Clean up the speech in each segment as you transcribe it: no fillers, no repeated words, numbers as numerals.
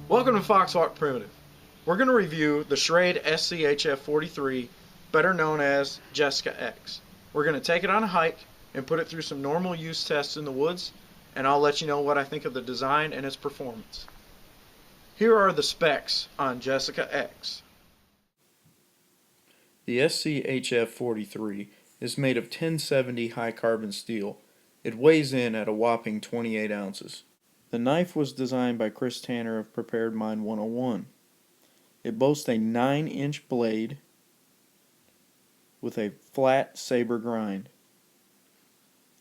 Welcome to Foxhawk Primitive. We're going to review the Schrade schf43, better known as Jessica X. We're going to take it on a hike and put it through some normal use tests in the woods, and I'll let you know what I think of the design and its performance. Here are the specs on Jessica X. The schf43 is made of 1070 high carbon steel. It weighs in at a whopping 28 ounces. The knife was designed by Chris Tanner of Prepared Mind 101. It boasts a 9-inch blade with a flat saber grind.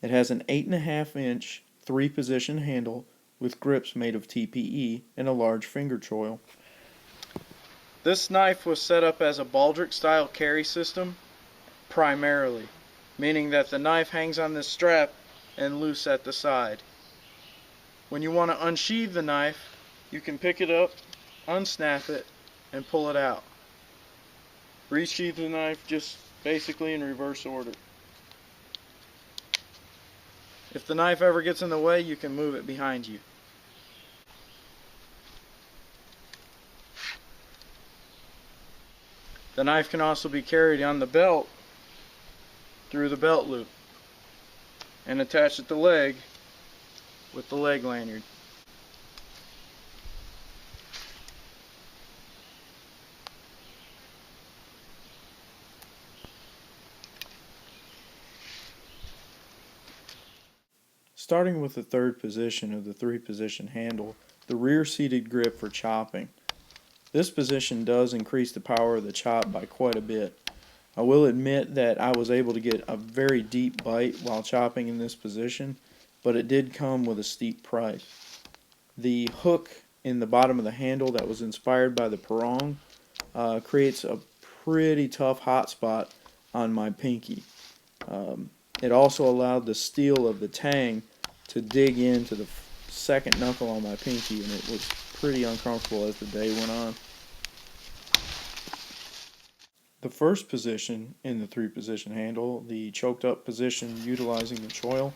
It has an 8.5-inch 3-position handle with grips made of TPE and a large finger choil. This knife was set up as a baldric style carry system primarily, meaning that the knife hangs on this strap and loose at the side. When you want to unsheathe the knife, you can pick it up, unsnap it, and pull it out. Resheathe the knife just basically in reverse order. If the knife ever gets in the way, you can move it behind you. The knife can also be carried on the belt through the belt loop and attached at the leg with the leg lanyard. Starting with the third position of the 3-position handle, the rear-seated grip for chopping. This position does increase the power of the chop by quite a bit. I will admit that I was able to get a very deep bite while chopping in this position, but it did come with a steep price. The hook in the bottom of the handle that was inspired by the Perong creates a pretty tough hot spot on my pinky. It also allowed the steel of the tang to dig into the second knuckle on my pinky, and it was pretty uncomfortable as the day went on. The first position in the 3-position handle, the choked up position utilizing the choil,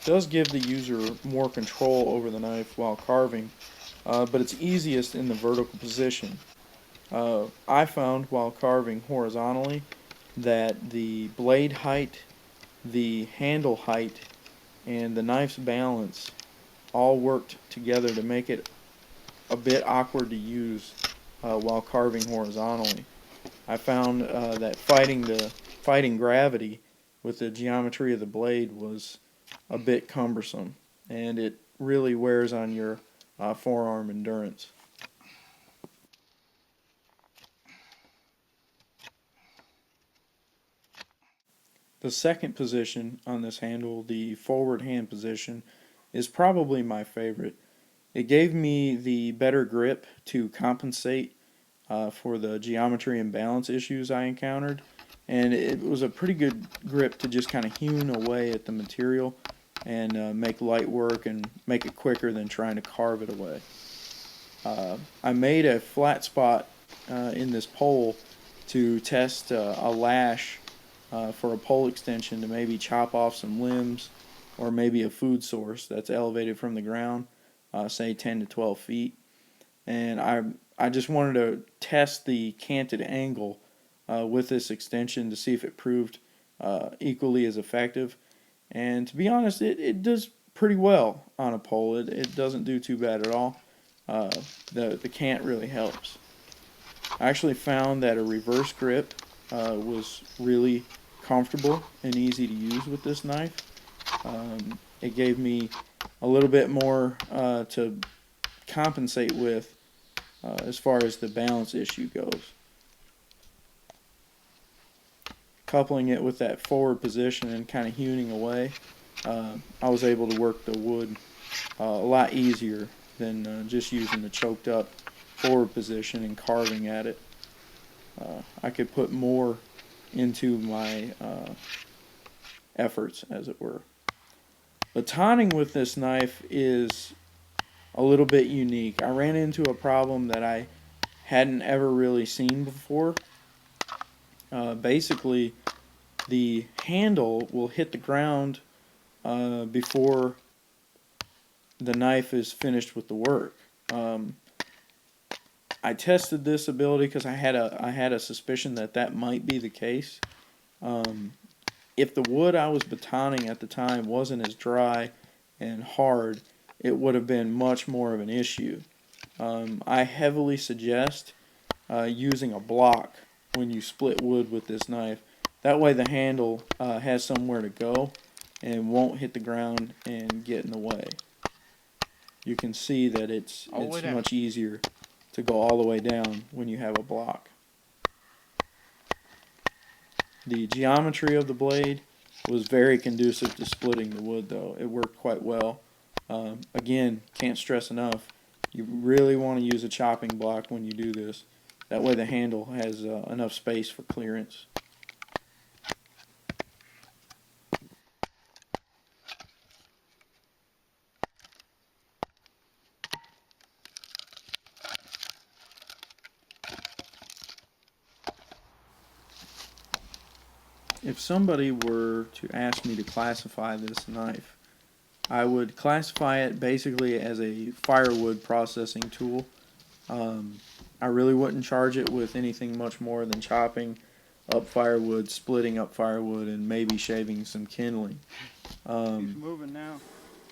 does give the user more control over the knife while carving, but it's easiest in the vertical position. I found while carving horizontally that the blade height, the handle height, and the knife's balance all worked together to make it a bit awkward to use while carving horizontally. I found that fighting gravity with the geometry of the blade was a bit cumbersome, and it really wears on your forearm endurance. The second position on this handle, the forward hand position, is probably my favorite. It gave me the better grip to compensate for the geometry and balance issues I encountered, and it was a pretty good grip to just kind of hewn away at the material and make light work and make it quicker than trying to carve it away. I made a flat spot in this pole to test a lash for a pole extension to maybe chop off some limbs or maybe a food source that's elevated from the ground, say 10 to 12 feet. And I just wanted to test the canted angle with this extension to see if it proved equally as effective. And to be honest, it does pretty well on a pole. It doesn't do too bad at all. The cant really helps. I actually found that a reverse grip was really comfortable and easy to use with this knife. It gave me a little bit more to compensate with as far as the balance issue goes. Coupling it with that forward position and kind of hewing away, I was able to work the wood a lot easier than just using the choked up forward position and carving at it. I could put more into my efforts, as it were. Batoning with this knife is a little bit unique. I ran into a problem that I hadn't ever really seen before. Basically, the handle will hit the ground before the knife is finished with the work. I tested this ability because I had a suspicion that that might be the case. If the wood I was batoning at the time wasn't as dry and hard, it would have been much more of an issue. I heavily suggest using a block when you split wood with this knife. That way the handle has somewhere to go and won't hit the ground and get in the way. You can see that it's much easier to go all the way down when you have a block. The geometry of the blade was very conducive to splitting the wood, though. It worked quite well. Again, can't stress enough, you really want to use a chopping block when you do this. That way the handle has enough space for clearance. If somebody were to ask me to classify this knife, I would classify it basically as a firewood processing tool. I really wouldn't charge it with anything much more than chopping up firewood, splitting up firewood, and maybe shaving some kindling. He's moving now.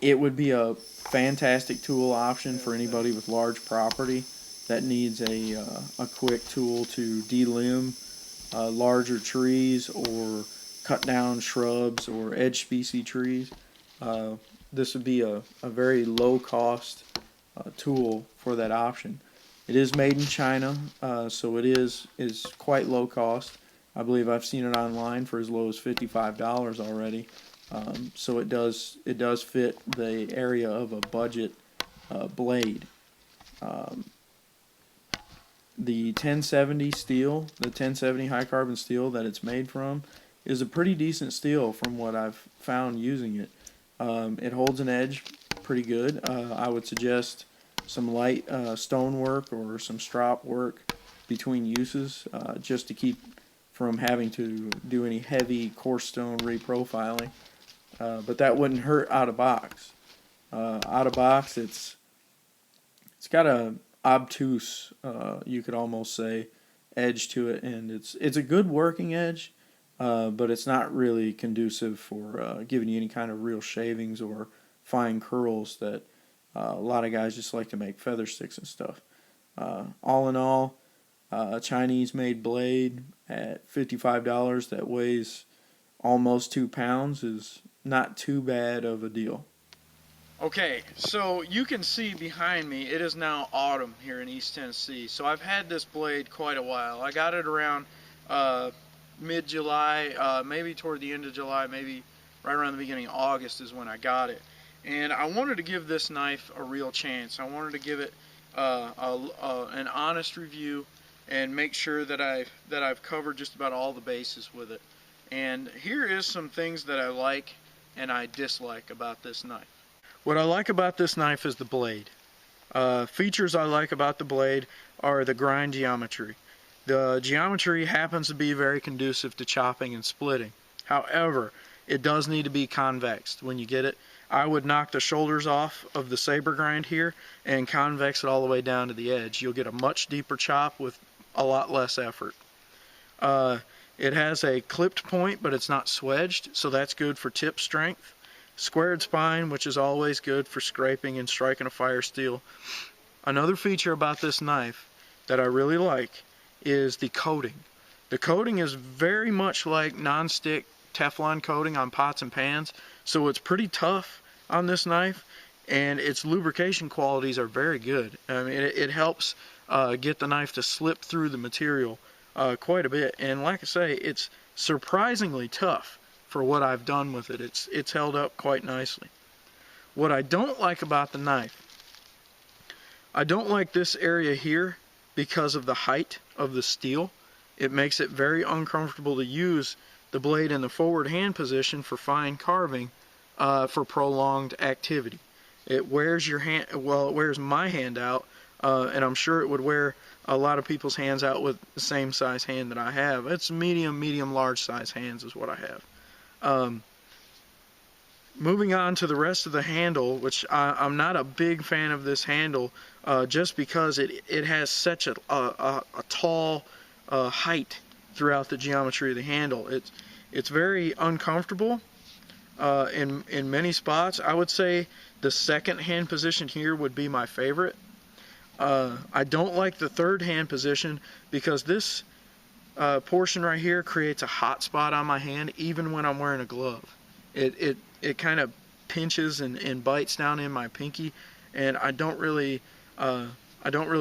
It would be a fantastic tool option for anybody with large property that needs a quick tool to delimb larger trees or cut down shrubs or edge species trees. This would be a very low cost tool for that option. It is made in China, so it is quite low cost. I believe I've seen it online for as low as $55 already. So it does fit the area of a budget blade. The 1070 steel, the 1070 high carbon steel that it's made from, is a pretty decent steel from what I've found using it. It holds an edge pretty good. I would suggest some light stonework or some strop work between uses, just to keep from having to do any heavy coarse stone reprofiling. But that wouldn't hurt out of box. Out of box, it's got a obtuse, you could almost say, edge to it, and it's a good working edge, but it's not really conducive for giving you any kind of real shavings or fine curls that a lot of guys just like to make feather sticks and stuff. All in all, a Chinese-made blade at $55 that weighs almost 2 pounds is not too bad of a deal. Okay, so you can see behind me, it is now autumn here in East Tennessee. So I've had this blade quite a while. I got it around mid-July, maybe toward the end of July, maybe right around the beginning of August is when I got it. And I wanted to give this knife a real chance. I wanted to give it an honest review and make sure that I've covered just about all the bases with it. And here is some things that I like and I dislike about this knife. What I like about this knife is the blade. Features I like about the blade are the grind geometry. The geometry happens to be very conducive to chopping and splitting. However, it does need to be convexed when you get it. I would knock the shoulders off of the saber grind here and convex it all the way down to the edge. You'll get a much deeper chop with a lot less effort. It has a clipped point, but it's not swedged, so that's good for tip strength. Squared spine, which is always good for scraping and striking a fire steel. Another feature about this knife that I really like is the coating. The coating is very much like non-stick Teflon coating on pots and pans, so it's pretty tough on this knife, and its lubrication qualities are very good. I mean, it helps get the knife to slip through the material quite a bit, and like I say, it's surprisingly tough for what I've done with it. It's held up quite nicely. What I don't like about the knife, I don't like this area here because of the height of the steel. It makes it very uncomfortable to use the blade in the forward hand position for fine carving for prolonged activity. It wears your hand, well, it wears my hand out, and I'm sure it would wear a lot of people's hands out with the same size hand that I have. It's medium, large size hands is what I have. Moving on to the rest of the handle, which I'm not a big fan of this handle, just because it has such a tall height throughout the geometry of the handle. It's very uncomfortable in many spots. I would say the second hand position here would be my favorite. I don't like the third hand position because this portion right here creates a hot spot on my hand even when I'm wearing a glove. It kind of pinches and bites down in my pinky, and I don't really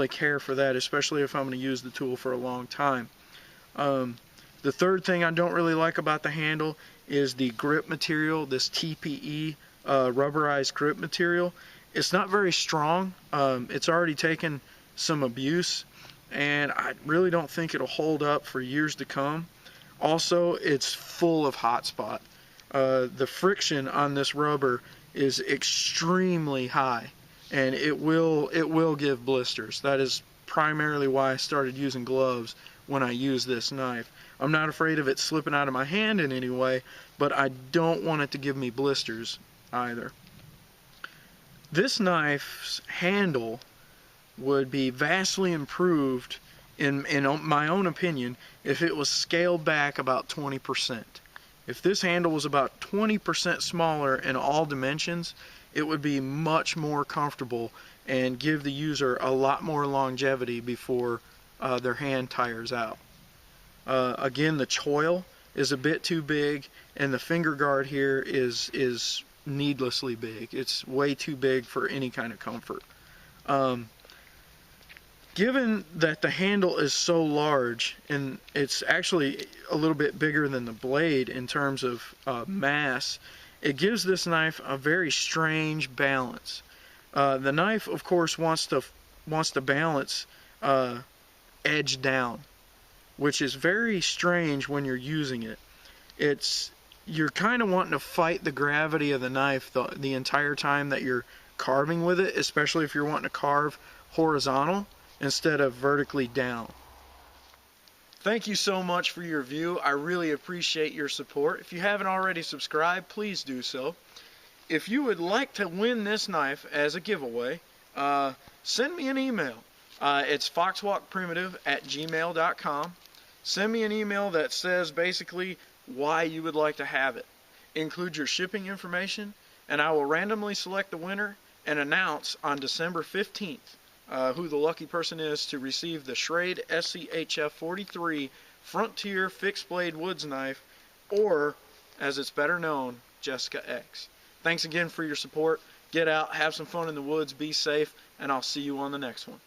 care for that, especially if I'm going to use the tool for a long time. The third thing I don't really like about the handle is the grip material, this TPE rubberized grip material. It's not very strong. It's already taken some abuse, and I really don't think it'll hold up for years to come. Also, it's full of hot spot. The friction on this rubber is extremely high, and it will give blisters. That is primarily why I started using gloves when I use this knife. I'm not afraid of it slipping out of my hand in any way, but I don't want it to give me blisters either. This knife's handle would be vastly improved, in my own opinion, if it was scaled back about 20%. If this handle was about 20% smaller in all dimensions, it would be much more comfortable and give the user a lot more longevity before their hand tires out. Again, the choil is a bit too big, and the finger guard here is needlessly big. It's way too big for any kind of comfort. Given that the handle is so large, and it's actually a little bit bigger than the blade in terms of mass, it gives this knife a very strange balance. The knife, of course, wants to balance edge down, which is very strange when you're using it. You're kind of wanting to fight the gravity of the knife the entire time that you're carving with it, especially if you're wanting to carve horizontal instead of vertically down. Thank you so much for your view. I really appreciate your support. If you haven't already subscribed, please do so. If you would like to win this knife as a giveaway, send me an email. It's foxwalkprimitive@gmail.com. Send me an email that says basically why you would like to have it. Include your shipping information, and I will randomly select the winner and announce on December 15th who the lucky person is to receive the Schrade schf43 Frontier Fixed Blade Woods Knife, or, as it's better known, Jessica X. Thanks again for your support. Get out, have some fun in the woods, be safe, and I'll see you on the next one.